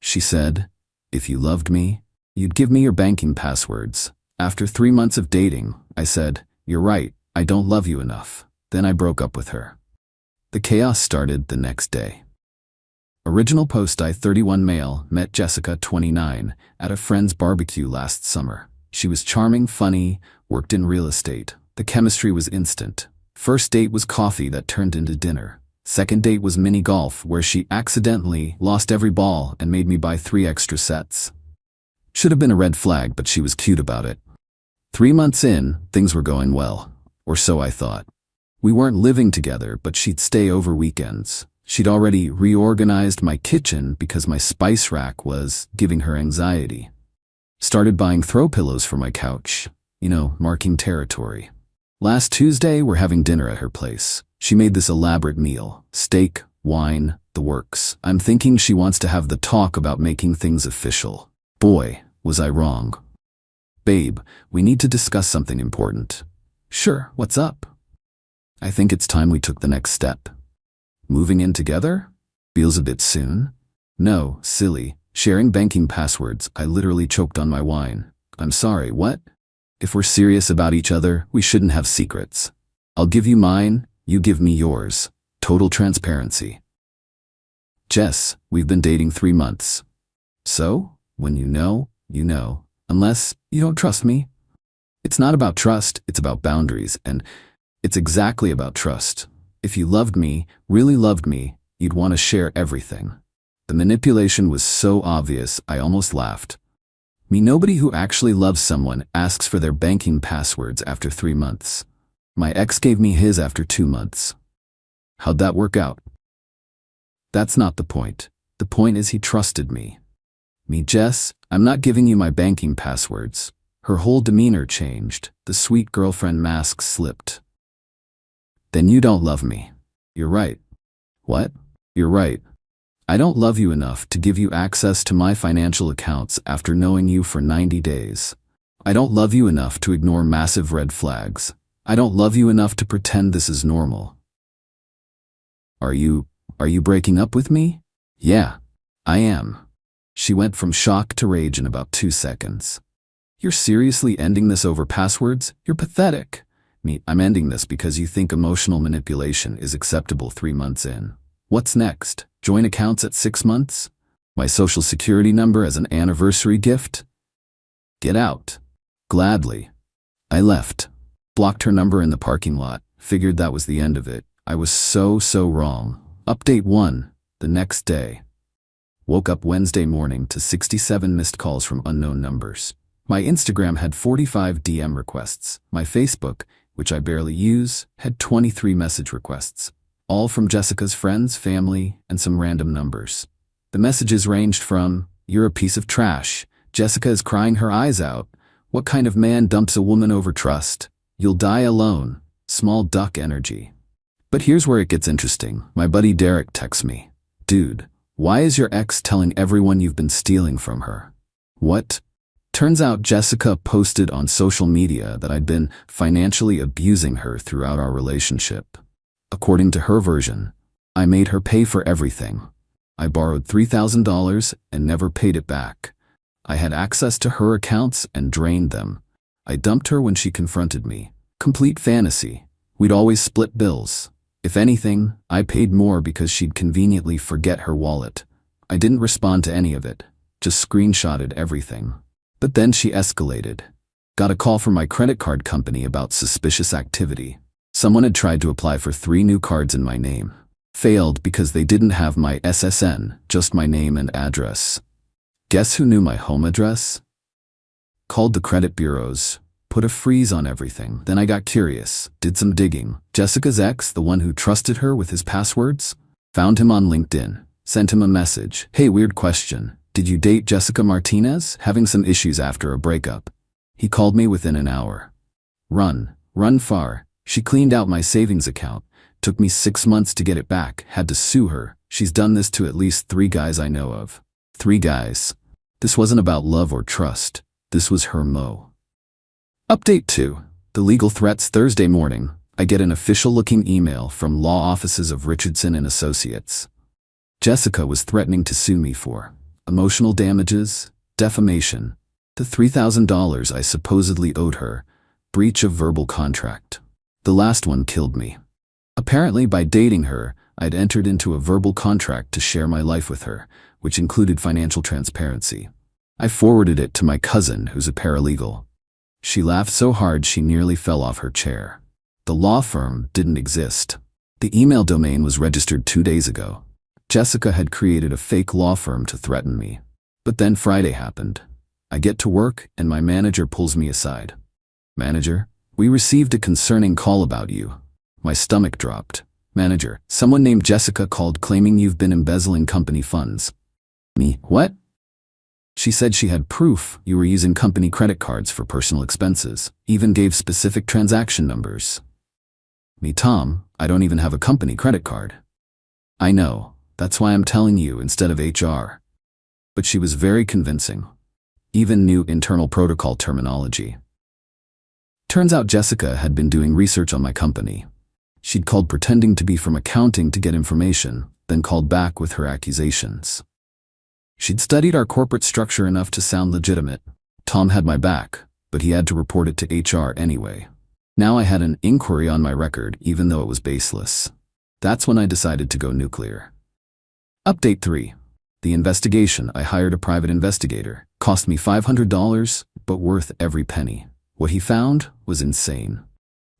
She said, "If you loved me, you'd give me your banking passwords." After 3 months of dating, I said, "You're right, I don't love you enough." Then I broke up with her. The chaos started the next day. Original post: I, 31 male, met Jessica, 29, at a friend's barbecue last summer. She was charming, funny, worked in real estate. The chemistry was instant. First date was coffee that turned into dinner. Second date was mini golf, where she accidentally lost every ball and made me buy 3 extra sets. Should have been a red flag, but she was cute about it. 3 months in, things were going well, or so I thought. We weren't living together, but she'd stay over weekends. She'd already reorganized my kitchen because my spice rack was giving her anxiety. Started buying throw pillows for my couch, marking territory. Last Tuesday, we're having dinner at her place. She made this elaborate meal: steak, wine, the works. I'm thinking she wants to have the talk about making things official. Boy, was I wrong. "Babe, we need to discuss something important." "Sure, what's up?" "I think it's time we took the next step." "Moving in together? Feels a bit soon." "No, silly. Sharing banking passwords." I literally choked on my wine. "I'm sorry, what?" "If we're serious about each other, we shouldn't have secrets. I'll give you mine, you give me yours. Total transparency." "Jess, we've been dating 3 months. So, when you know, you know. Unless you don't trust me." "It's not about trust, it's about boundaries, and it's exactly about trust. If you loved me, really loved me, you'd want to share everything." The manipulation was so obvious, I almost laughed. Nobody who actually loves someone asks for their banking passwords after 3 months. My ex gave me his after 2 months. How'd that work out? That's not the point. The point is he trusted me. "Jess, I'm not giving you my banking passwords." Her whole demeanor changed. The sweet girlfriend mask slipped. "Then you don't love me." "You're right." "What?" "You're right. I don't love you enough to give you access to my financial accounts after knowing you for 90 days. I don't love you enough to ignore massive red flags. I don't love you enough to pretend this is normal." Are you breaking up with me?" "Yeah, I am." She went from shock to rage in about 2 seconds. "You're seriously ending this over passwords? You're pathetic." "I'm ending this because you think emotional manipulation is acceptable 3 months in. What's next? Join accounts at 6 months? My social security number as an anniversary gift? Get out." "Gladly." I left. Blocked her number in the parking lot. Figured that was the end of it. I was so wrong. Update 1. The next day. Woke up Wednesday morning to 67 missed calls from unknown numbers. My Instagram had 45 DM requests. My Facebook, which I barely use, had 23 message requests. All from Jessica's friends, family, and some random numbers. The messages ranged from, "You're a piece of trash," "Jessica is crying her eyes out," "What kind of man dumps a woman over trust?" "You'll die alone," "Small duck energy." But here's where it gets interesting. My buddy Derek texts me, "Dude, why is your ex telling everyone you've been stealing from her?" What? Turns out Jessica posted on social media that I'd been financially abusing her throughout our relationship. According to her version, I made her pay for everything. I borrowed $3,000 and never paid it back. I had access to her accounts and drained them. I dumped her when she confronted me. Complete fantasy. We'd always split bills. If anything, I paid more because she'd conveniently forget her wallet. I didn't respond to any of it, just screenshotted everything. But then she escalated. Got a call from my credit card company about suspicious activity. Someone had tried to apply for 3 new cards in my name. Failed because they didn't have my SSN, just my name and address. Guess who knew my home address? Called the credit bureaus, put a freeze on everything. Then I got curious, did some digging. Jessica's ex, the one who trusted her with his passwords? Found him on LinkedIn, sent him a message. "Hey, weird question. Did you date Jessica Martinez? Having some issues after a breakup." He called me within an hour. Run far. She cleaned out my savings account. Took me 6 months to get it back. Had to sue her. She's done this to at least 3 guys I know of. 3 guys. This wasn't about love or trust. This was her mo. Update 2. The legal threats. Thursday morning, I get an official-looking email from law offices of Richardson and Associates. Jessica was threatening to sue me for emotional damages, defamation, the $3,000 I supposedly owed her, breach of verbal contract. The last one killed me. Apparently, by dating her, I'd entered into a verbal contract to share my life with her, which included financial transparency. I forwarded it to my cousin, who's a paralegal. She laughed so hard she nearly fell off her chair. The law firm didn't exist. The email domain was registered 2 days ago. Jessica had created a fake law firm to threaten me. But then Friday happened. I get to work and my manager pulls me aside. "Manager, we received a concerning call about you." My stomach dropped. "Manager, someone named Jessica called claiming you've been embezzling company funds." Me, "What?" "She said she had proof you were using company credit cards for personal expenses, even gave specific transaction numbers." Me, "Tom, I don't even have a company credit card." "I know, that's why I'm telling you instead of HR." But she was very convincing. Even knew internal protocol terminology. Turns out Jessica had been doing research on my company. She'd called pretending to be from accounting to get information, then called back with her accusations. She'd studied our corporate structure enough to sound legitimate. Tom had my back, but he had to report it to HR anyway. Now I had an inquiry on my record, even though it was baseless. That's when I decided to go nuclear. Update 3. The investigation. I hired a private investigator. Cost me $500, but worth every penny. What he found was insane.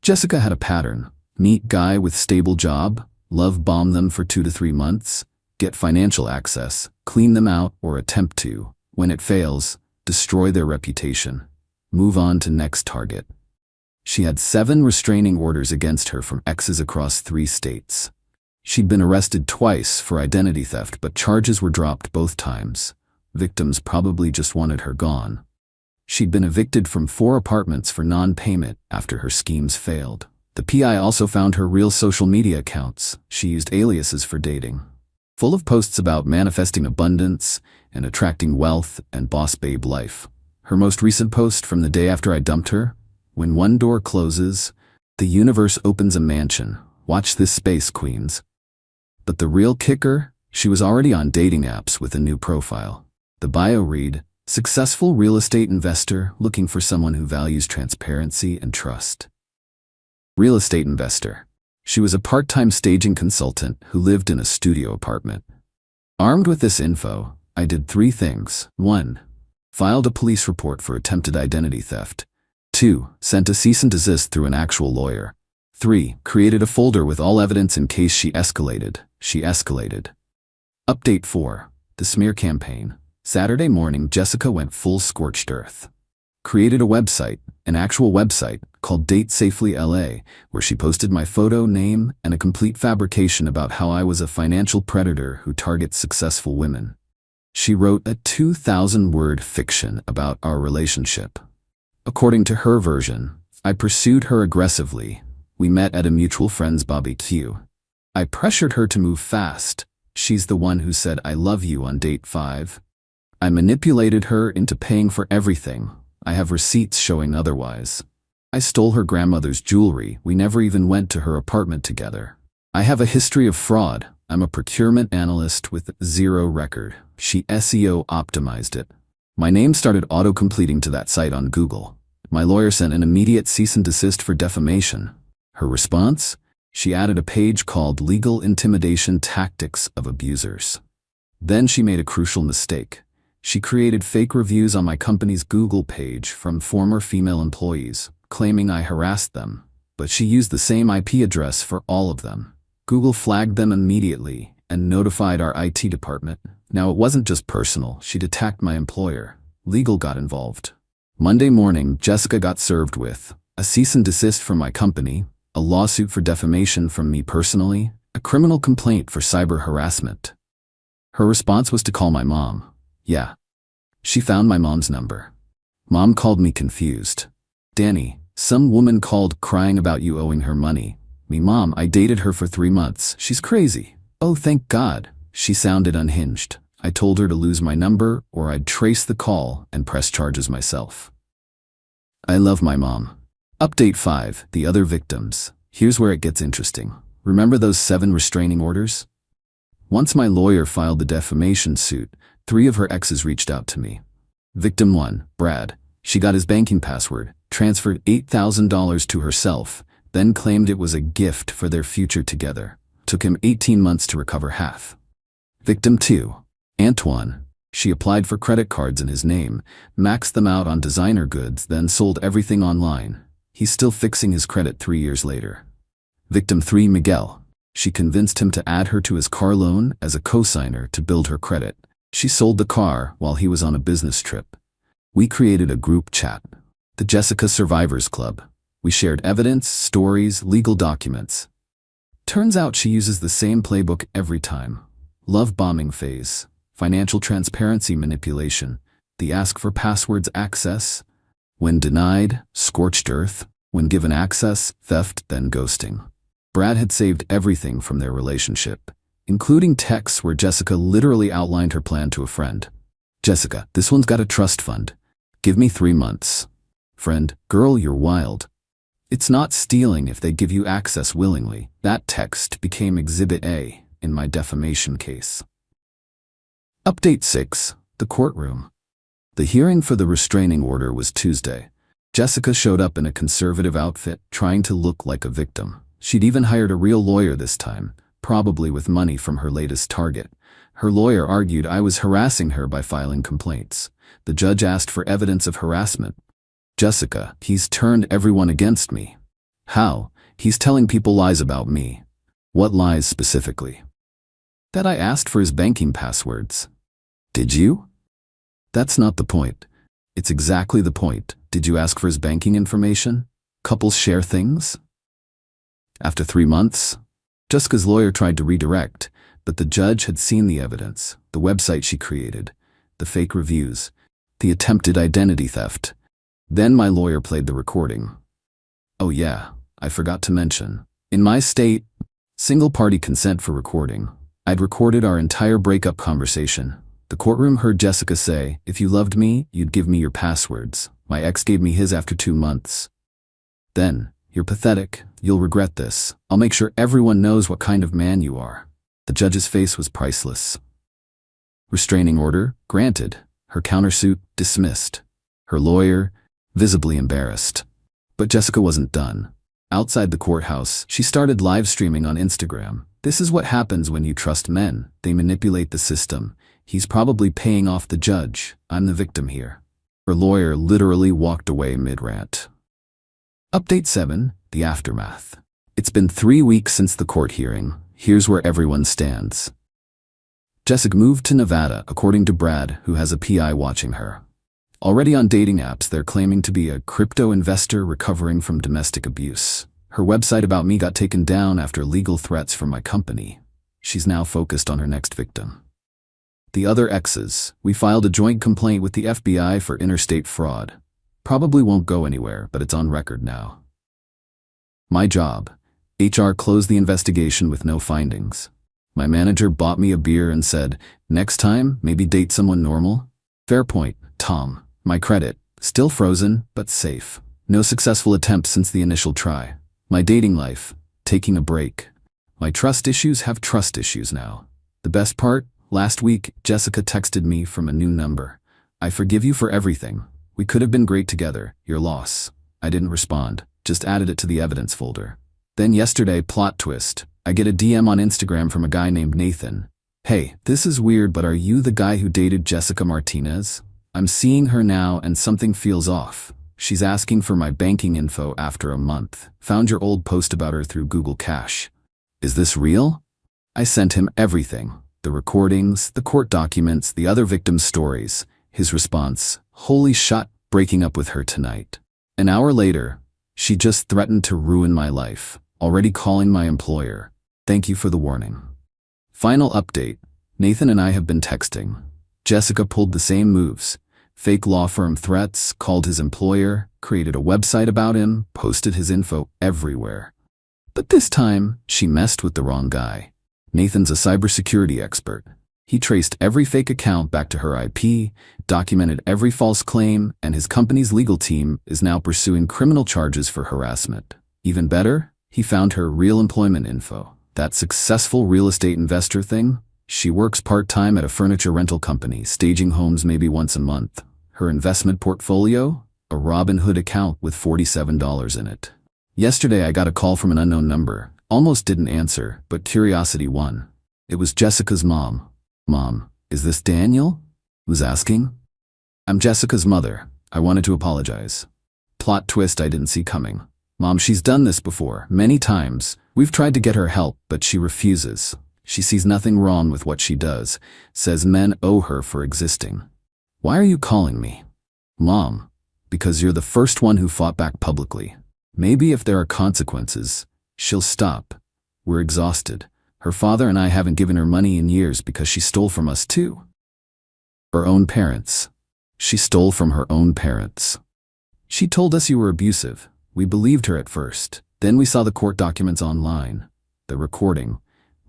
Jessica had a pattern. Meet guy with stable job, love bomb them for 2 to 3 months, get financial access, clean them out or attempt to. When it fails, destroy their reputation. Move on to next target. She had 7 restraining orders against her from exes across 3 states. She'd been arrested twice for identity theft, but charges were dropped both times. Victims probably just wanted her gone. She'd been evicted from 4 apartments for non-payment after her schemes failed. The PI also found her real social media accounts. She used aliases for dating, full of posts about manifesting abundance and attracting wealth and boss babe life. Her most recent post from the day after I dumped her: "When one door closes, the universe opens a mansion. Watch this space, queens." But the real kicker? She was already on dating apps with a new profile. The bio read, "Successful real estate investor looking for someone who values transparency and trust." Real estate investor. She was a part-time staging consultant who lived in a studio apartment. Armed with this info, I did 3 things. 1. Filed a police report for attempted identity theft. 2. Sent a cease and desist through an actual lawyer. 3. Created a folder with all evidence in case she escalated. She escalated. Update 4. The smear campaign. Saturday morning, Jessica went full scorched earth. Created a website, an actual website, called Date Safely LA, where she posted my photo, name, and a complete fabrication about how I was a financial predator who targets successful women. She wrote a 2,000-word fiction about our relationship. According to her version, I pursued her aggressively. We met at a mutual friend's barbecue. I pressured her to move fast. She's the one who said "I love you" on date 5. I manipulated her into paying for everything. I have receipts showing otherwise. I stole her grandmother's jewelry. We never even went to her apartment together. I have a history of fraud. I'm a procurement analyst with 0 record. She SEO optimized it. My name started auto-completing to that site on Google. My lawyer sent an immediate cease and desist for defamation. Her response? She added a page called Legal Intimidation Tactics of Abusers. Then she made a crucial mistake. She created fake reviews on my company's Google page from former female employees, claiming I harassed them, but she used the same IP address for all of them. Google flagged them immediately and notified our IT department. Now, it wasn't just personal. She'd attacked my employer. Legal got involved. Monday morning, Jessica got served with a cease and desist from my company, a lawsuit for defamation from me personally, a criminal complaint for cyber harassment. Her response was to call my mom. Yeah. She found my mom's number. Mom called me confused. "Danny, some woman called crying about you owing her money." Me, "Mom, I dated her for 3 months. She's crazy." "Oh, thank God." She sounded unhinged. I told her to lose my number or I'd trace the call and press charges myself. I love my mom. Update 5. The other victims. Here's where it gets interesting. Remember those 7 restraining orders? Once my lawyer filed the defamation suit, 3 of her exes reached out to me. Victim 1, Brad. She got his banking password, transferred $8,000 to herself, then claimed it was a gift for their future together. Took him 18 months to recover half. Victim 2, Antoine. She applied for credit cards in his name, maxed them out on designer goods, then sold everything online. He's still fixing his credit 3 years later. Victim 3, Miguel. She convinced him to add her to his car loan as a cosigner to build her credit. She sold the car while he was on a business trip. We created a group chat, the Jessica Survivors Club. We shared evidence, stories, legal documents. Turns out she uses the same playbook every time. Love bombing phase, financial transparency manipulation, the ask for passwords access. When denied, scorched earth. When given access, theft, then ghosting. Brad had saved everything from their relationship, including texts where Jessica literally outlined her plan to a friend. Jessica, this one's got a trust fund. Give me 3 months. Friend, girl, you're wild. It's not stealing if they give you access willingly. That text became Exhibit A in my defamation case. Update 6, the courtroom. The hearing for the restraining order was Tuesday. Jessica showed up in a conservative outfit, trying to look like a victim. She'd even hired a real lawyer this time, probably with money from her latest target. Her lawyer argued I was harassing her by filing complaints. The judge asked for evidence of harassment. Jessica, he's turned everyone against me. How? He's telling people lies about me. What lies specifically? That I asked for his banking passwords. Did you? That's not the point. It's exactly the point. Did you ask for his banking information? Couples share things? After 3 months, Jessica's lawyer tried to redirect, but the judge had seen the evidence, the website she created, the fake reviews, the attempted identity theft. Then my lawyer played the recording. Oh yeah, I forgot to mention. In my state, single-party consent for recording. I'd recorded our entire breakup conversation. The courtroom heard Jessica say, if you loved me, you'd give me your passwords. My ex gave me his after 2 months. Then, you're pathetic. You'll regret this. I'll make sure everyone knows what kind of man you are. The judge's face was priceless. Restraining order, granted. Her countersuit, dismissed. Her lawyer, visibly embarrassed. But Jessica wasn't done. Outside the courthouse, she started live streaming on Instagram. This is what happens when you trust men. They manipulate the system. He's probably paying off the judge. I'm the victim here. Her lawyer literally walked away mid-rant. Update 7, the aftermath. It's been 3 weeks since the court hearing. Here's where everyone stands. Jessica moved to Nevada, according to Brad, who has a PI watching her. Already on dating apps, they're claiming to be a crypto investor recovering from domestic abuse. Her website about me got taken down after legal threats from my company. She's now focused on her next victim. The other exes, we filed a joint complaint with the FBI for interstate fraud. Probably won't go anywhere, but it's on record now. My job. HR closed the investigation with no findings. My manager bought me a beer and said, next time, maybe date someone normal? Fair point, Tom. My credit, still frozen, but safe. No successful attempts since the initial try. My dating life, taking a break. My trust issues have trust issues now. The best part, last week, Jessica texted me from a new number. I forgive you for everything. We could have been great together, your loss. I didn't respond, just added it to the evidence folder. Then yesterday, plot twist, I get a DM on Instagram from a guy named Nathan. Hey, this is weird, but are you the guy who dated Jessica Martinez? I'm seeing her now and something feels off. She's asking for my banking info after a month. Found your old post about her through Google Cash. Is this real? I sent him everything. The recordings, the court documents, the other victims' stories. His response, holy shit, breaking up with her tonight. An hour later, she just threatened to ruin my life. Already calling my employer. Thank you for the warning. Final update. Nathan and I have been texting. Jessica pulled the same moves. Fake law firm threats, called his employer, created a website about him, posted his info everywhere. But this time, she messed with the wrong guy. Nathan's a cybersecurity expert. He traced every fake account back to her IP, documented every false claim, and his company's legal team is now pursuing criminal charges for harassment. Even better, he found her real employment info. That successful real estate investor thing? She works part-time at a furniture rental company, staging homes maybe once a month. Her investment portfolio? A Robinhood account with $47 in it. Yesterday I got a call from an unknown number. Almost didn't answer, but curiosity won. It was Jessica's mom. "Mom, is this Daniel?" was asking. "I'm Jessica's mother. I wanted to apologize." Plot twist I didn't see coming. "Mom, she's done this before, many times. We've tried to get her help, but she refuses. She sees nothing wrong with what she does, says men owe her for existing." "Why are you calling me?" "Mom, because you're the first one who fought back publicly. Maybe if there are consequences, she'll stop. We're exhausted. Her father and I haven't given her money in years because she stole from us too." Her own parents. She stole from her own parents. "She told us you were abusive. We believed her at first. Then we saw the court documents online. The recording.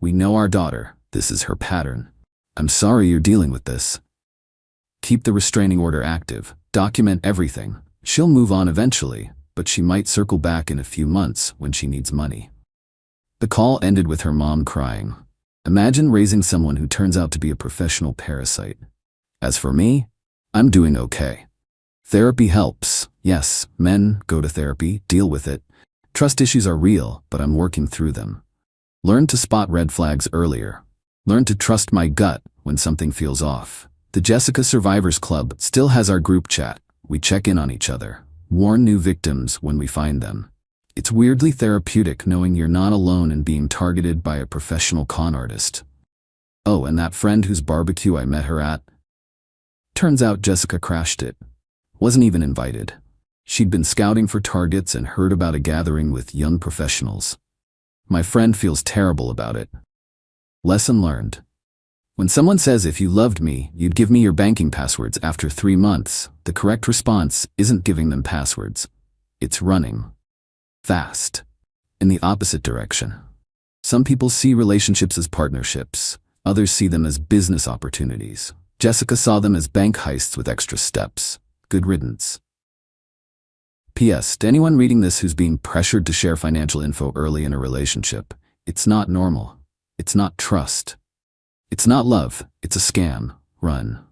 We know our daughter. This is her pattern. I'm sorry you're dealing with this. Keep the restraining order active. Document everything. She'll move on eventually, but she might circle back in a few months when she needs money." The call ended with her mom crying. Imagine raising someone who turns out to be a professional parasite. As for me, I'm doing okay. Therapy helps. Yes, men go to therapy, deal with it. Trust issues are real, but I'm working through them. Learn to spot red flags earlier. Learn to trust my gut when something feels off. The Jessica Survivors Club still has our group chat. We check in on each other. Warn new victims when we find them. It's weirdly therapeutic knowing you're not alone in being targeted by a professional con artist. Oh, and that friend whose barbecue I met her at? Turns out Jessica crashed it. Wasn't even invited. She'd been scouting for targets and heard about a gathering with young professionals. My friend feels terrible about it. Lesson learned. When someone says if you loved me, you'd give me your banking passwords after 3 months, the correct response isn't giving them passwords. It's running fast in the opposite direction. Some people see relationships as partnerships. Others see them as business opportunities. Jessica saw them as bank heists with extra steps. Good riddance. P.S. To anyone reading this who's being pressured to share financial info early in a relationship, it's not normal. It's not trust. It's not love. It's a scam. Run.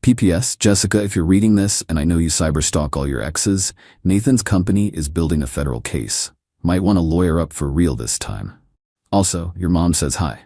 P.P.S. Jessica, if you're reading this, and I know you cyberstalk all your exes, Nathan's company is building a federal case. Might want to lawyer up for real this time. Also, your mom says hi.